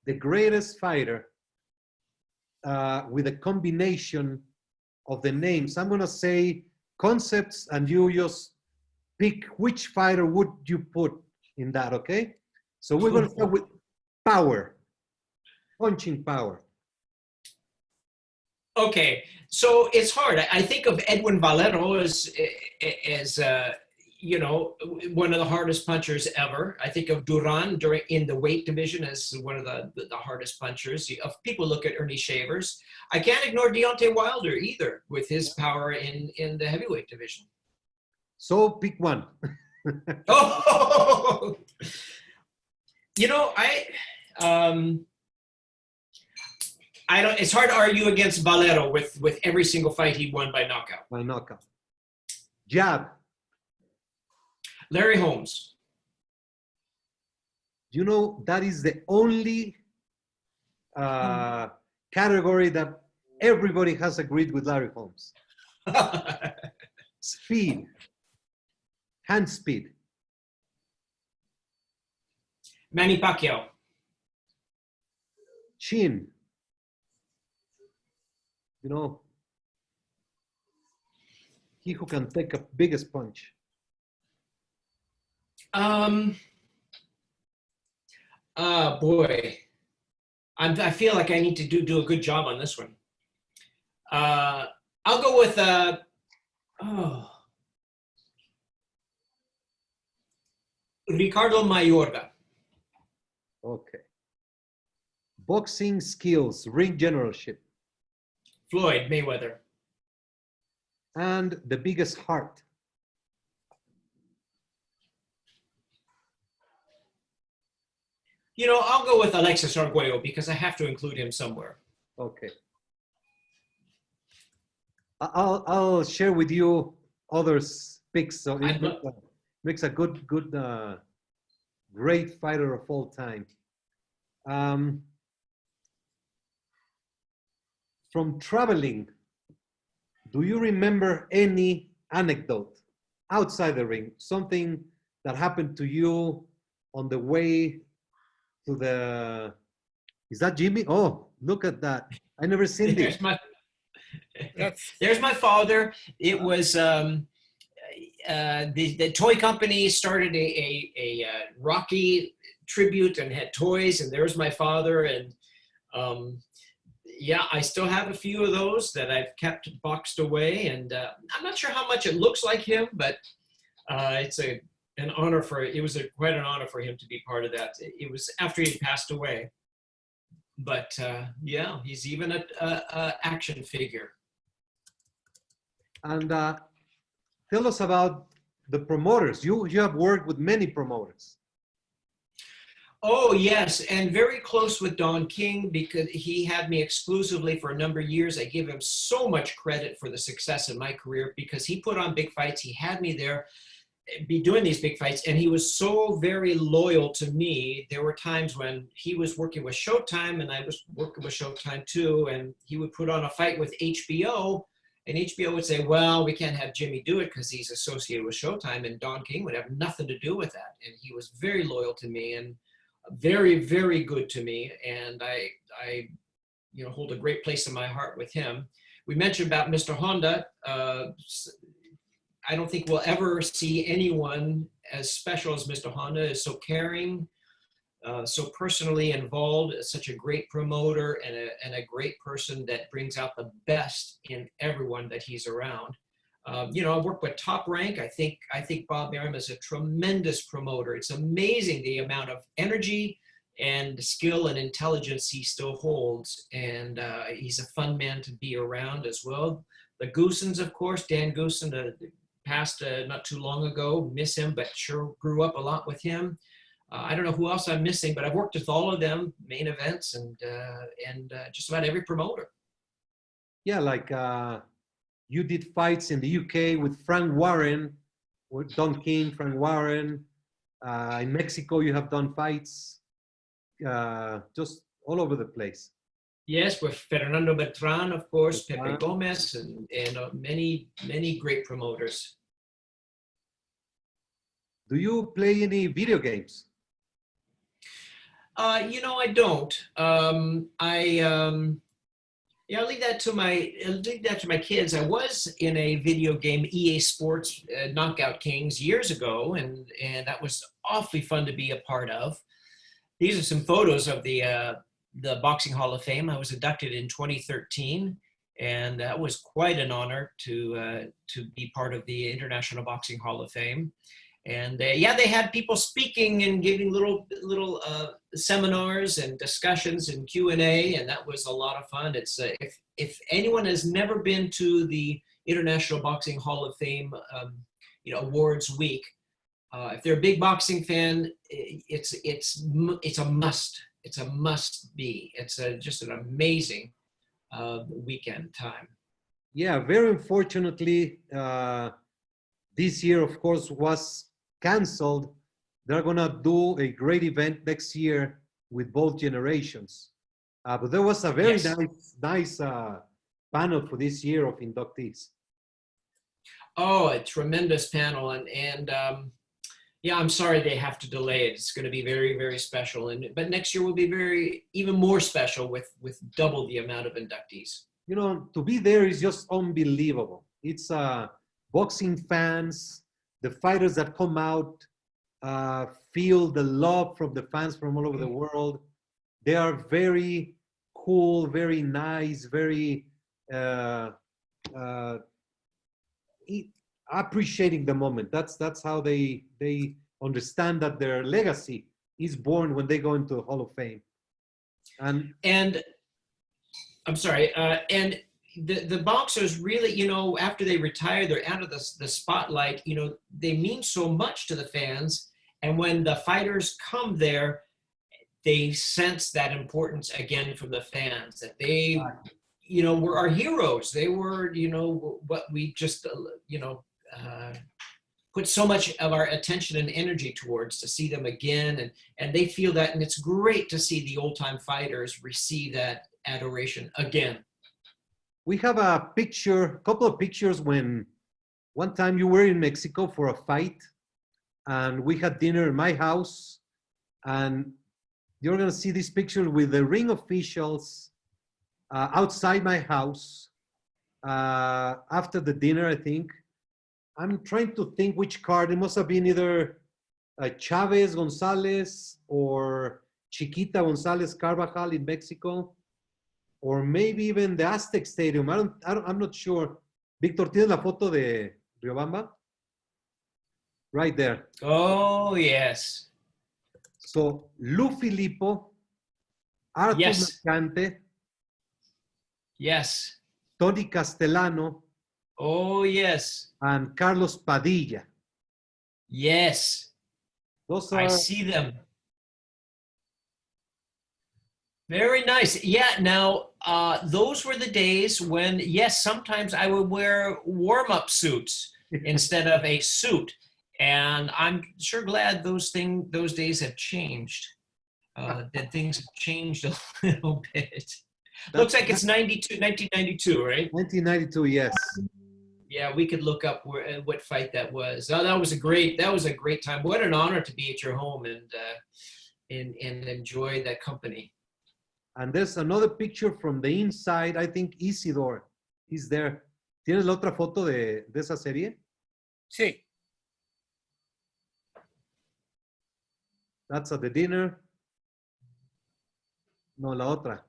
the greatest fighter with a combination of the names. I'm going to say concepts, and you just pick which fighter would you put in that, okay? So we're going to start with power, punching power. Okay, so it's hard. I think of Edwin Valero as you know, one of the hardest punchers ever. I think of Duran in the weight division as one of the hardest punchers. People look at Ernie Shavers. I can't ignore Deontay Wilder either, with his power in the heavyweight division. So pick one. Oh, you know, I don't. It's hard to argue against Valero with every single fight he won by knockout. By knockout. Jab. Larry Holmes. You know, that is the only category that everybody has agreed with Larry Holmes. Speed. Hand speed. Manny Pacquiao. Chin. You know, he who can take a biggest punch. Boy, I feel like I need to do a good job on this one. I'll go with Ricardo Mayorga. Okay. Boxing skills, ring generalship. Floyd Mayweather. And the biggest heart. You know, I'll go with Alexis Arguello because I have to include him somewhere. Okay. I'll share with you others' picks. So it makes a good, great fighter of all time. From traveling, do you remember any anecdote outside the ring? Something that happened to you on the way to the... Is that Jimmy? Oh, look at that. I never seen this. There's my father. It was the toy company started a Rocky tribute and had toys, and there's my father. And yeah, I still have a few of those that I've kept boxed away, and I'm not sure how much it looks like him, but it's an honor quite an honor for him to be part of that. It was after he passed away, but yeah, he's even a action figure. And tell us about the promoters. You have worked with many promoters. Oh, yes, and very close with Don King because he had me exclusively for a number of years. I give him so much credit for the success in my career because he put on big fights. He had me there be doing these big fights, and he was so very loyal to me. There were times when he was working with Showtime and I was working with Showtime too, and he would put on a fight with HBO, and HBO would say, well, we can't have Jimmy do it because he's associated with Showtime, and Don King would have nothing to do with that. And he was very loyal to me and very, very good to me, and I hold a great place in my heart with him. We mentioned about Mr. Honda. I don't think we'll ever see anyone as special as Mr. Honda. Is so caring, so personally involved, such a great promoter and a great person that brings out the best in everyone that he's around. I work with Top Rank. I think Bob Arum is a tremendous promoter. It's amazing the amount of energy and skill and intelligence he still holds. And he's a fun man to be around as well. The Goosens, of course, Dan Goosen, passed not too long ago. Miss him, but sure grew up a lot with him. I don't know who else I'm missing, but I've worked with all of them, main events, and just about every promoter. Yeah, like you did fights in the UK with Frank Warren, with Don King, Frank Warren. In Mexico, you have done fights just all over the place. Yes, with Fernando Beltran, of course, Pepe Gomez, and many, many great promoters. Do you play any video games? I don't. I'll leave that to my kids. I was in a video game, EA Sports Knockout Kings, years ago, and that was awfully fun to be a part of. These are some photos of the Boxing Hall of Fame. I was inducted in 2013, And that was quite an honor to be part of the International Boxing Hall of Fame. And yeah, they had people speaking and giving little seminars and discussions and Q&A, and that was a lot of fun. It's if anyone has never been to the International Boxing Hall of Fame, awards week, if they're a big boxing fan, it's a must. It's a must be. It's just an amazing weekend time. Yeah, very unfortunately, this year, of course, was canceled. They're gonna do a great event next year with both generations. But there was a very nice panel for this year of inductees. Oh, a tremendous panel, and yeah, I'm sorry they have to delay it. It's going to be very, very special, but next year will be even more special with double the amount of inductees. You know, to be there is just unbelievable. It's boxing fans, the fighters that come out, feel the love from the fans from all over the world. They are very cool, very nice, very appreciating the moment. That's how they understand that their legacy is born when they go into the Hall of Fame. And I'm sorry, and the boxers really, after they retire, they're out of the spotlight. They mean so much to the fans, and when the fighters come there, they sense that importance again from the fans, that they, were our heroes. They were, what we just, put so much of our attention and energy towards to see them again, and they feel that, and it's great to see the old-time fighters receive that adoration again. We have a couple of pictures when one time you were in Mexico for a fight, and we had dinner in my house, and you're gonna see this picture with the ring officials outside my house after the dinner, I think. I'm trying to think which card. It must have been either Chavez Gonzalez or Chiquita Gonzalez Carvajal in Mexico, or maybe even the Aztec Stadium. I'm not sure. Victor, ¿tienes la foto de Riobamba? Right there. Oh, yes. So, Lou Filippo, Arthur Mercante, yes, Tony Castellano, oh, yes, and Carlos Padilla. Yes, Those are... I see them. Very nice. Yeah, now, those were the days when, yes, sometimes I would wear warm-up suits instead of a suit. And I'm sure glad those days have changed. That things have changed a little bit. Looks like it's 1992, right? 1992, yes. Yeah, we could look up what fight that was. Oh, that was a great time. What an honor to be at your home and enjoy that company. And there's another picture from the inside. I think Isidore is there. ¿Tienes la otra foto de esa serie? Sí. That's at the dinner. No, la otra.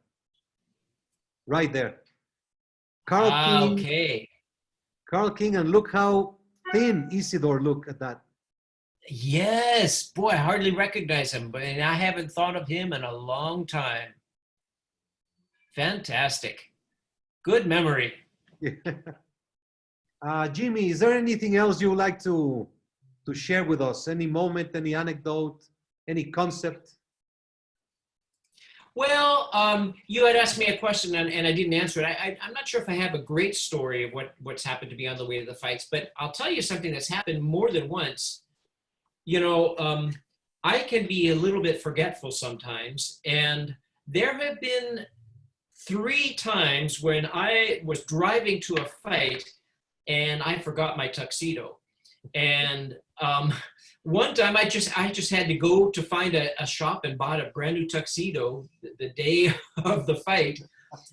Right there. Carl King. Okay. Carl King, and look how thin Isidore looked at that. Yes, boy, I hardly recognize him, but I haven't thought of him in a long time. Fantastic. Good memory. Jimmy, is there anything else you would like to share with us? Any moment, any anecdote, any concept? Well, you had asked me a question and I didn't answer it. I'm not sure if I have a great story of what's happened to me on the way to the fights, but I'll tell you something that's happened more than once. I can be a little bit forgetful sometimes, and there have been 3 times when I was driving to a fight and I forgot my tuxedo. And one time I just had to go to find a shop and bought a brand new tuxedo the day of the fight.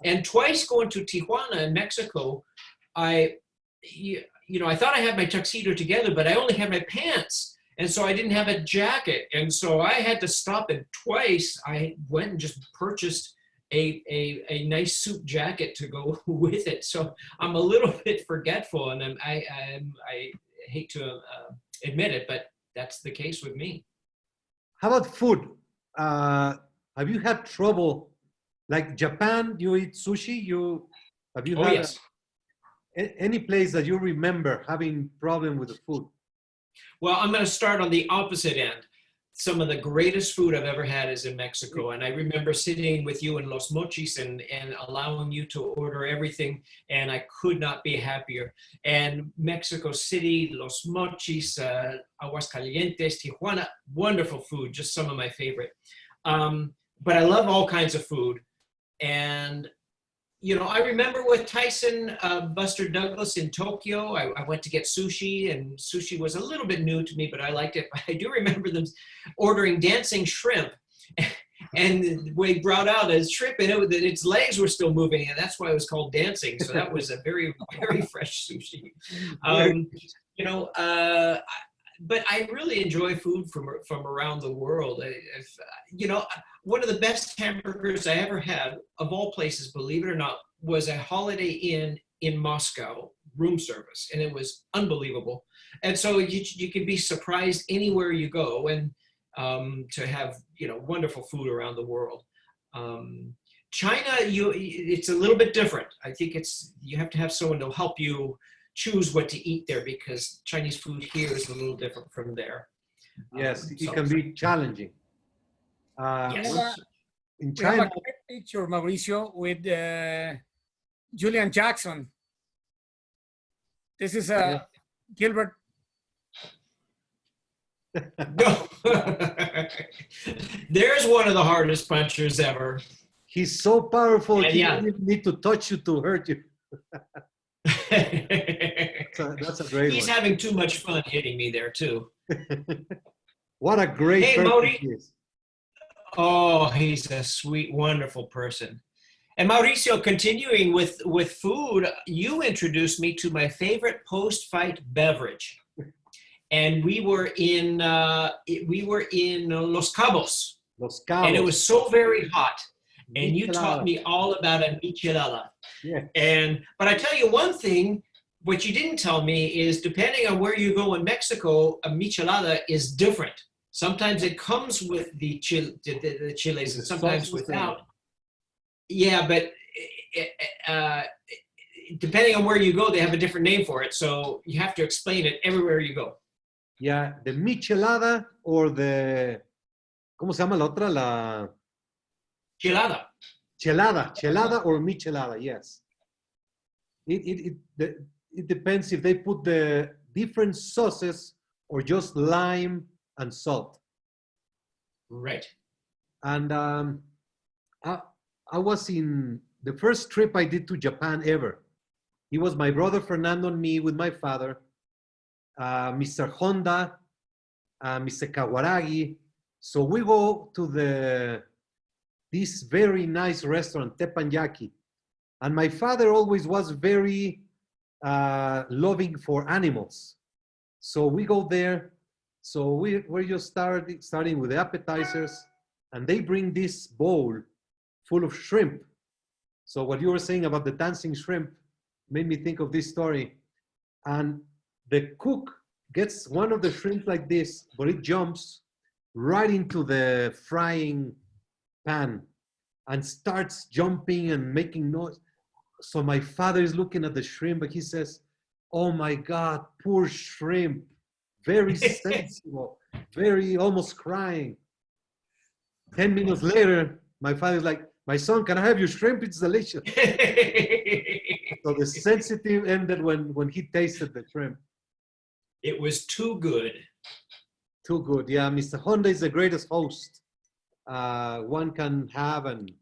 And twice going to Tijuana in Mexico, I thought I had my tuxedo together, but I only had my pants. And so I didn't have a jacket. And so I had to stop, and twice I went and just purchased a nice suit jacket to go with it. So I'm a little bit forgetful, and I hate to admit it, but that's the case with me. How about food? Have you had trouble? Like Japan, you eat sushi. Have you Oh, had yes. any place that you remember having problem with the food? Well, I'm going to start on the opposite end. Some of the greatest food I've ever had is in Mexico. And I remember sitting with you in Los Mochis and allowing you to order everything. And I could not be happier. And Mexico City, Los Mochis, Aguascalientes, Tijuana, wonderful food, just some of my favorite. But I love all kinds of food. And you know, I remember with Tyson Buster Douglas in Tokyo, I went to get sushi, and sushi was a little bit new to me, but I liked it. I do remember them ordering dancing shrimp, and we brought out a shrimp, and its legs were still moving, and that's why it was called dancing. So that was a very, very fresh sushi. You know, but I really enjoy food from around the world. You know, one of the best hamburgers I ever had, of all places, believe it or not, was a Holiday Inn in Moscow, room service, and it was unbelievable. And so you can be surprised anywhere you go, and to have, you know, wonderful food around the world. China, it's a little bit different. I think you have to have someone to help you choose what to eat there, because Chinese food here is a little different from there. Yes, it can be challenging. Yes. In We have China, a great picture, Mauricio, with Julian Jackson. This is Gilbert. No. There's one of the hardest punchers ever. he's so powerful, And he yeah. doesn't need to touch you to hurt you. That's a great He's one. having too much fun hitting me there too. What a great Hey, person Mauri. he is. Oh, he's a sweet, wonderful person. And Mauricio, continuing with food, you introduced me to my favorite post-fight beverage, and we were in Los Cabos, Los Cabos. and it was so very hot. And you Michelada. taught me all about a michelada. Yeah. But I tell you one thing, what you didn't tell me is, depending on where you go in Mexico, a michelada is different. Sometimes it comes with the chiles, and sometimes without. Yeah, but depending on where you go, they have a different name for it. So you have to explain it everywhere you go. Yeah, the michelada or the, ¿cómo se llama la otra? La Chelada. chelada or michelada, yes. It depends if they put the different sauces or just lime and salt. Right. And I was in the first trip I did to Japan ever. It was my brother Fernando and me with my father, Mr. Honda, Mr. Kawaragi. So we go to this very nice restaurant, Teppanyaki. And my father always was very loving for animals. So we go there. So we're just starting with the appetizers, and they bring this bowl full of shrimp. So what you were saying about the dancing shrimp made me think of this story. And the cook gets one of the shrimp like this, but it jumps right into the frying pan and starts jumping and making noise. So my father is looking at the shrimp, but he says, "Oh my God, poor shrimp." Very sensible, very almost crying. 10 minutes later, my father's like, "My son, can I have your shrimp? It's delicious." So the sensitive ended when he tasted the shrimp. It was too good. Too good. Yeah, Mr. Honda is the greatest host one can have, and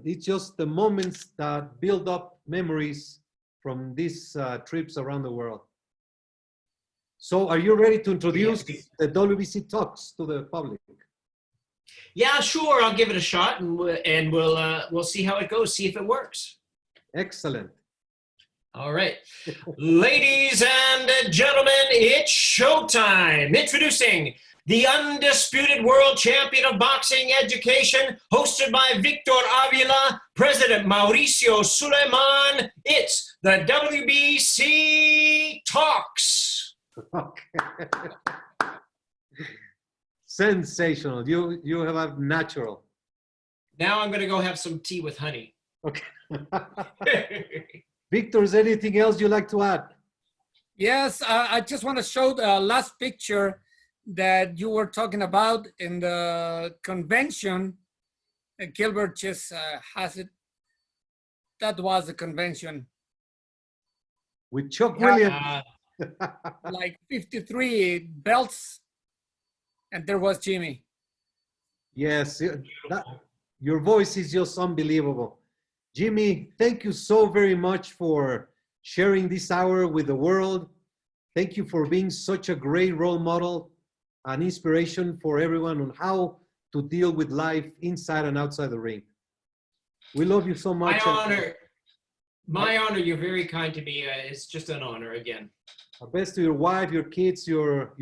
it's just the moments that build up memories from these trips around the world. So are you ready to introduce the WBC Talks to the public? Yeah, sure. I'll give it a shot, and we'll see how it goes. See if it works. Excellent. All right, ladies and gentlemen, it's showtime. Introducing the undisputed world champion of boxing education, hosted by Victor Avila, President Mauricio Sulaimán. It's the WBC Talks. Okay. Sensational. You have a natural. Now I'm going to go have some tea with honey. Okay. Victor, is anything else you'd like to add? Yes, I just want to show the last picture that you were talking about in the convention. Gilbert just has it. That was the convention. With Chuck Williams. Like 53 belts, and there was Jimmy. Yes, your voice is just unbelievable. Jimmy, thank you so very much for sharing this hour with the world. Thank you for being such a great role model, an inspiration for everyone on how to deal with life inside and outside the ring. We love you so much. My honor. You're very kind to me. It's just an honor again. Our best to your wife, your kids, your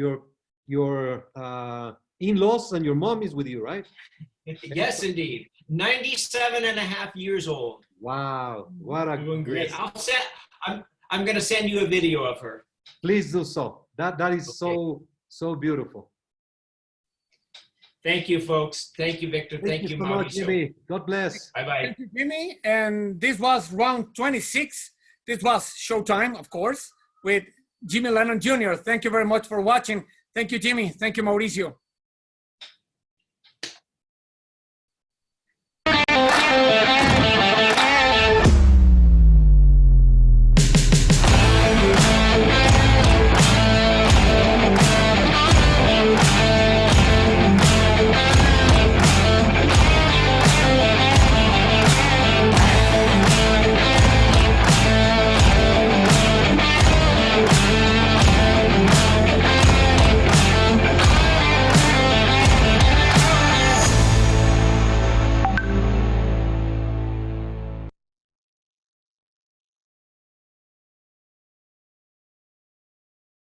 in-laws, and your mom is with you, right? Yes, indeed. 97 and a half years old. Wow, what a Doing great. blessing. I'm going to send you a video of her. Please do so. That is Okay. so beautiful. Thank you, folks. Thank you, Victor. Thank you, so much, Mauricio. Jimmy. God bless. Bye-bye. Thank you, Jimmy. And this was round 26. This was Showtime, of course, with Jimmy Lennon Jr. Thank you very much for watching. Thank you, Jimmy. Thank you, Mauricio.